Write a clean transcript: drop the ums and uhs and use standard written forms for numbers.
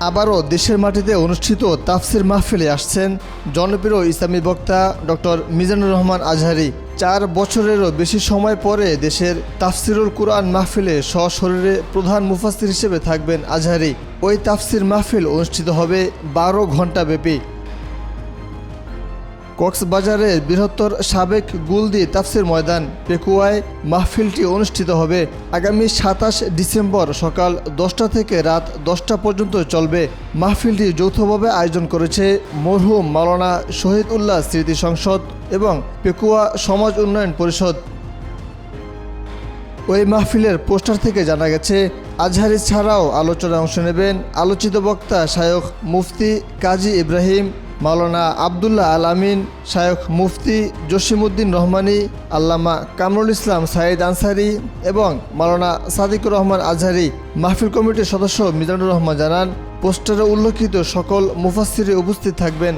আবারও দেশের মাটিতে অনুষ্ঠিত তাফসির মাহফিলে আসছেন জনপ্রিয় ইসলামী বক্তা ডক্টর মিজানুর রহমান আজহারী। 4 বছরেরও বেশি সময় পরে দেশের তাফসিরুল কুরআন মাহফিলে সশরীরে প্রধান মুফাসসির হিসেবে থাকবেন আজহারী। ওই তাফসির মাহফিল অনুষ্ঠিত হবে 12 ঘণ্টা ব্যাপী। কক্সবাজারের বৃহত্তর সাবেক গুলদি তাফসির ময়দান পেকুয়ায় মাহফিলটি অনুষ্ঠিত হবে। আগামী 27 ডিসেম্বর সকাল 10টা থেকে রাত 10টা পর্যন্ত চলবে। মাহফিলটি যৌথভাবে আয়োজন করেছে মরহুম মাওলানা শহীদ উল্লাহ স্মৃতি সংসদ এবং পেকুয়া সমাজ উন্নয়ন পরিষদ। ওই মাহফিলের পোস্টার থেকে জানা গেছে, আজহারী ছাড়াও আলোচনায় অংশ নেবেন আলোচিত বক্তা শায়খ মুফতি কাজী ইব্রাহিম, মাওলানা আবদুল্লাহ আল আমিন, শায়খ মুফতি জসিমউদ্দিন রহমানী, আল্লামা কামরুল ইসলাম সাঈদ আনসারী এবং মাওলানা সাদিকুর রহমান আজহারী। মাহফিল কমিটির সদস্য মিজানুর রহমান জানান, পোস্টারে উল্লেখিত সকল মুফাসসির উপস্থিত থাকবেন।